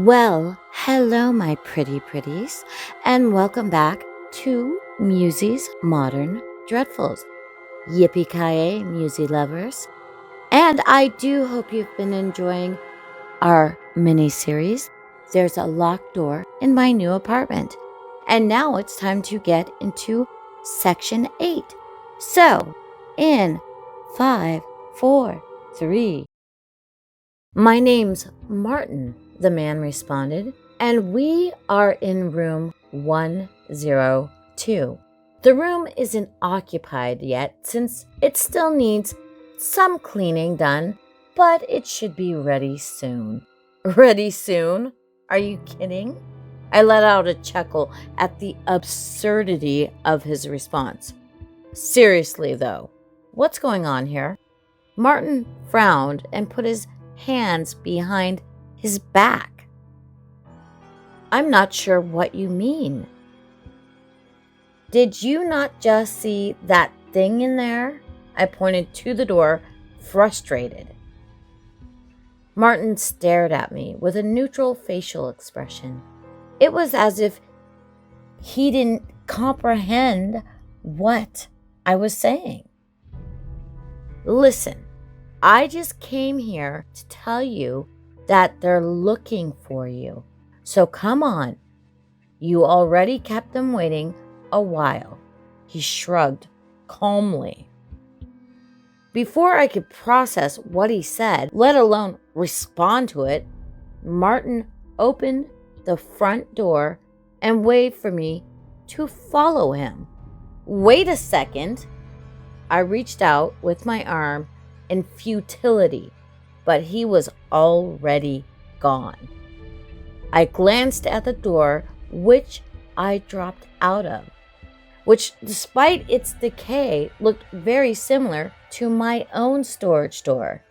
Well, hello, my pretties, and welcome back to Museys Modern Dreadfuls. Yippee-Ki-Ya Musey lovers. And I do hope you've been enjoying our mini-series, There's a Locked Door in My New Apartment. And now it's time to get into Section 8. So, in 5, 4, 3. My name's Martin, the man responded, and we are in room 102. The room isn't occupied yet since it still needs some cleaning done, but it should be ready soon. Ready soon? Are you kidding? I let out a chuckle at the absurdity of his response. Seriously, though, what's going on here? Martin frowned and put his hands behind his back. I'm not sure what you mean. Did you not just see that thing in there? I pointed to the door, frustrated. Martin stared at me with a neutral facial expression. It was as if he didn't comprehend what I was saying. Listen, I just came here to tell you that they're looking for you. So come on. You already kept them waiting a while. He shrugged calmly. Before I could process what he said, let alone respond to it, Martin opened the front door and waved for me to follow him. Wait a second. I reached out with my arm in futility, but he was already gone. I glanced at the door, which I dropped out of, which, despite its decay, looked very similar to my own storage door.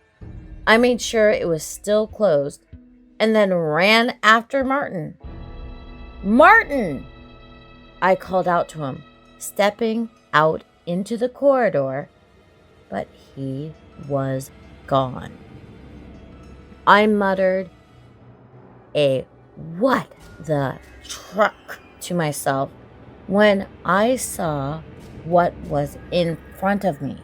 I made sure it was still closed and then ran after Martin. Martin! I called out to him, stepping out into the corridor, but he was gone. I muttered a "what the truck" to myself when I saw what was in front of me.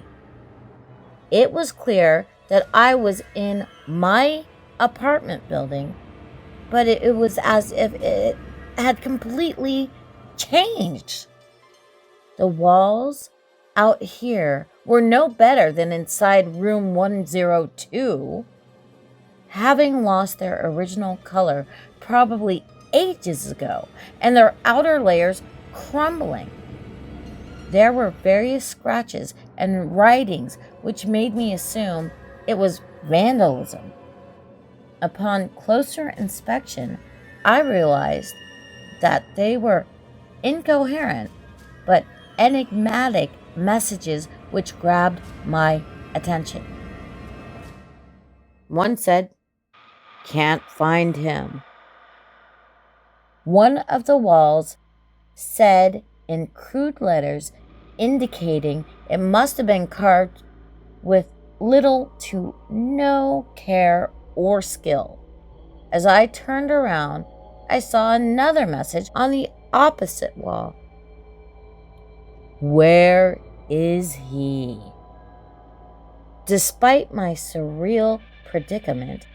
It was clear that I was in my apartment building, but it was as if it had completely changed. The walls out here were no better than inside room 102, having lost their original color probably ages ago, and their outer layers crumbling. There were various scratches and writings which made me assume it was vandalism. Upon closer inspection, I realized that they were incoherent but enigmatic messages which grabbed my attention. One said, "Can't find him." One of the walls said in crude letters, indicating it must have been carved with little to no care or skill. As I turned around, I saw another message on the opposite wall. Where is he? Despite my surreal predicament,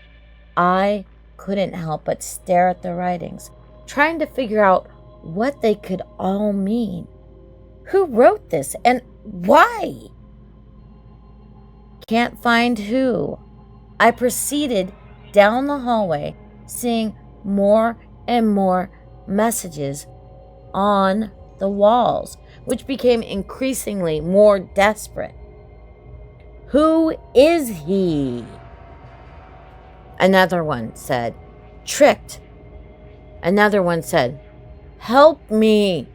I couldn't help but stare at the writings, trying to figure out what they could all mean. Who wrote this and why? Can't find who. I proceeded down the hallway, seeing more and more messages on the walls, which became increasingly more desperate. Who is he? Another one said, "Tricked." Another one said, "Help me."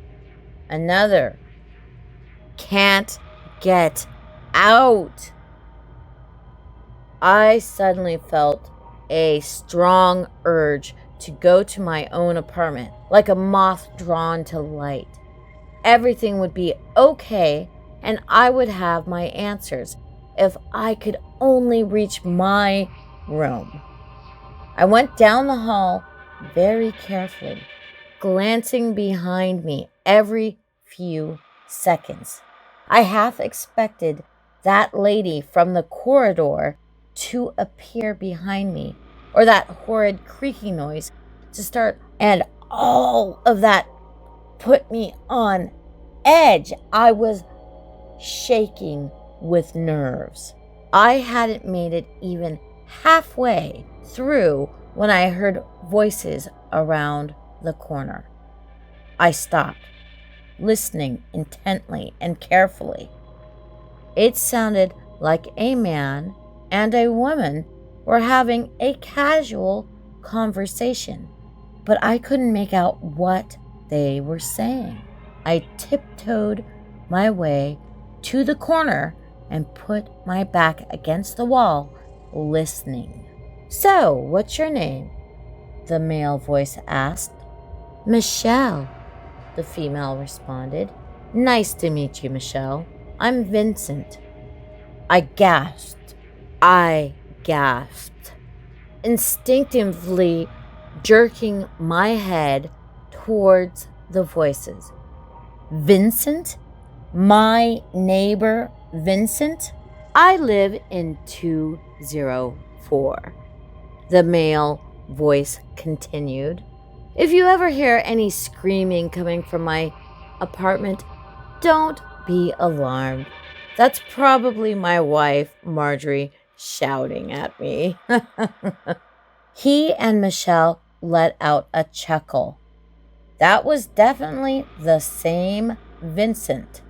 Another, "Can't get out." I suddenly felt a strong urge to go to my own apartment, like a moth drawn to light. Everything would be okay, and I would have my answers if I could only reach my room. I went down the hall very carefully, glancing behind me every few seconds. I half expected that lady from the corridor to appear behind me, or that horrid creaking noise to start, and all of that put me on edge. I was shaking with nerves. I hadn't made it even halfway through when I heard voices around the corner. I stopped, listening intently and carefully. It sounded like a man and a woman were having a casual conversation, but I couldn't make out what they were saying. I tiptoed my way to the corner and put my back against the wall, listening. "So, what's your name?" the male voice asked. "Michelle," the female responded. "Nice to meet you, Michelle. I'm Vincent." I gasped. Instinctively jerking my head towards the voices. "Vincent? My neighbor Vincent? I live in 204. The male voice continued. "If you ever hear any screaming coming from my apartment, don't be alarmed. That's probably my wife, Marjorie, shouting at me." He and Michelle let out a chuckle. That was definitely the same Vincent.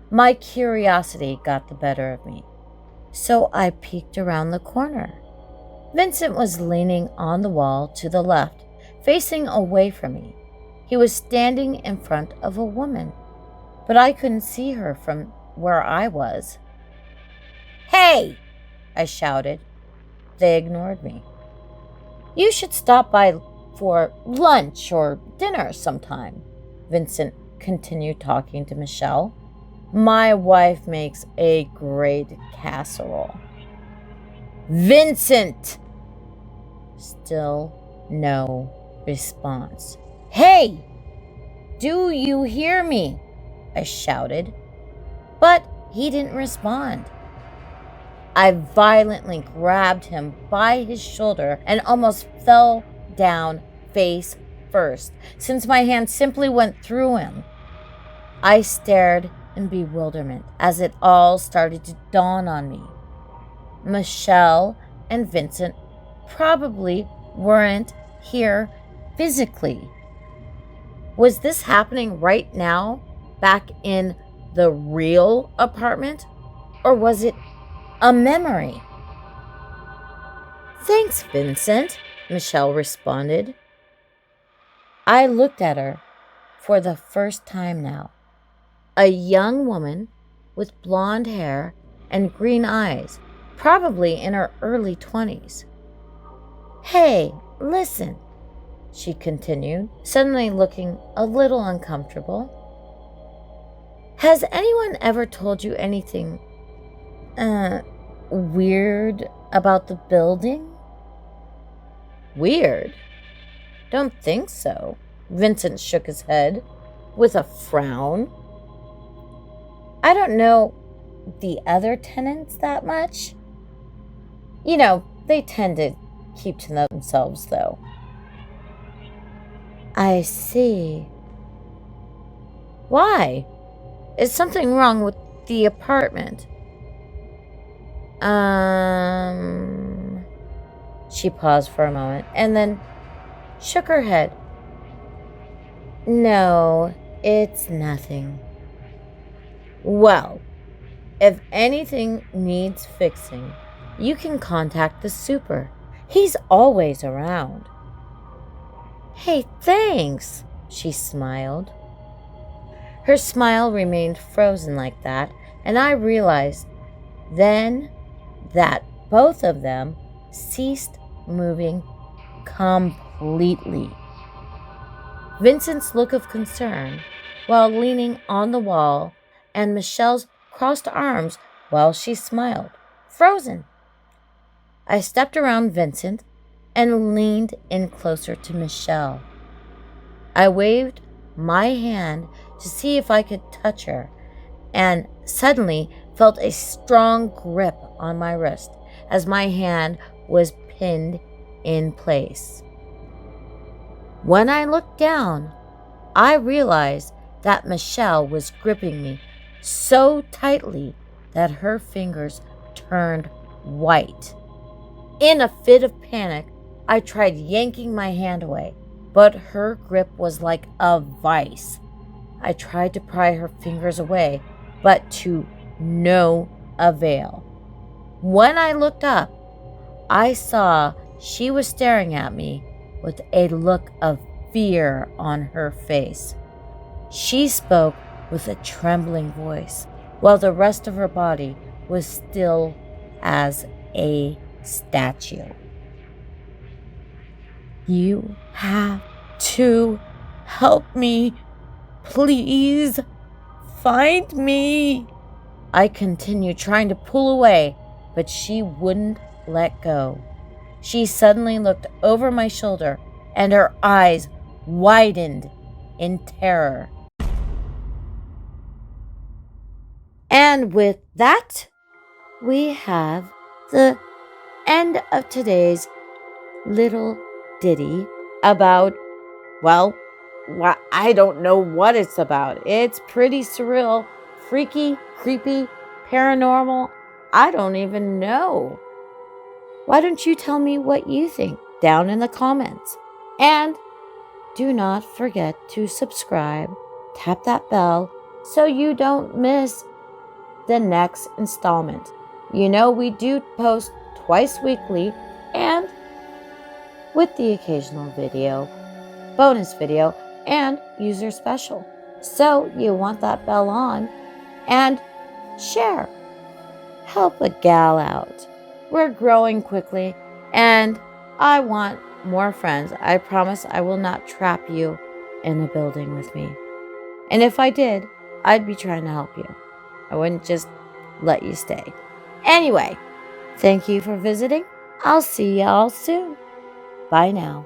My curiosity got the better of me, so I peeked around the corner. Vincent was leaning on the wall to the left, facing away from me. He was standing in front of a woman, but I couldn't see her from where I was. "Hey!" I shouted. They ignored me. "You should stop by for lunch or dinner sometime," Vincent continued talking to Michelle. "My wife makes a great casserole." "Vincent!" Still no response. "Hey! Do you hear me?" I shouted. But he didn't respond. I violently grabbed him by his shoulder and almost fell down face first, since my hand simply went through him. I stared in bewilderment as it all started to dawn on me. Michelle and Vincent probably weren't here physically. Was this happening right now, back in the real apartment? Or was it a memory? "Thanks, Vincent," Michelle responded. I looked at her for the first time now. A young woman with blonde hair and green eyes, probably in her early 20s. "Hey, listen," she continued, suddenly looking a little uncomfortable. "Has anyone ever told you anything, weird about the building?" "Weird? Don't think so." Vincent shook his head with a frown. "I don't know the other tenants that much. You know, they tend to keep to themselves, though." "I see. Why? Is something wrong with the apartment?" She paused for a moment and then shook her head. "No, it's nothing." "Well, if anything needs fixing, you can contact the super. He's always around." "Hey, thanks," she smiled. Her smile remained frozen like that, and I realized then that both of them ceased moving completely. Vincent's look of concern while leaning on the wall, and Michelle's crossed arms while she smiled, frozen. I stepped around Vincent, and leaned in closer to Michelle. I waved my hand to see if I could touch her, and suddenly felt a strong grip on my wrist as my hand was pinned in place. When I looked down, I realized that Michelle was gripping me so tightly that her fingers turned white. In a fit of panic, I tried yanking my hand away, but her grip was like a vice. I tried to pry her fingers away, but to no avail. When I looked up, I saw she was staring at me with a look of fear on her face. She spoke with a trembling voice, while the rest of her body was still as a statue. "You have to help me. Please find me." I continued trying to pull away, but she wouldn't let go. She suddenly looked over my shoulder, and her eyes widened in terror. And with that, we have the end of today's little ditty about, well, I don't know what it's about. It's pretty surreal, freaky, creepy, paranormal. I don't even know. Why don't you tell me what you think down in the comments? And do not forget to subscribe, tap that bell so you don't miss the next installment. You know, we do post twice weekly and with the occasional video, bonus video, and user special. So you want that bell on and share. Help a gal out. We're growing quickly and I want more friends. I promise I will not trap you in a building with me. And if I did, I'd be trying to help you. I wouldn't just let you stay. Anyway, thank you for visiting. I'll see y'all soon. Bye now.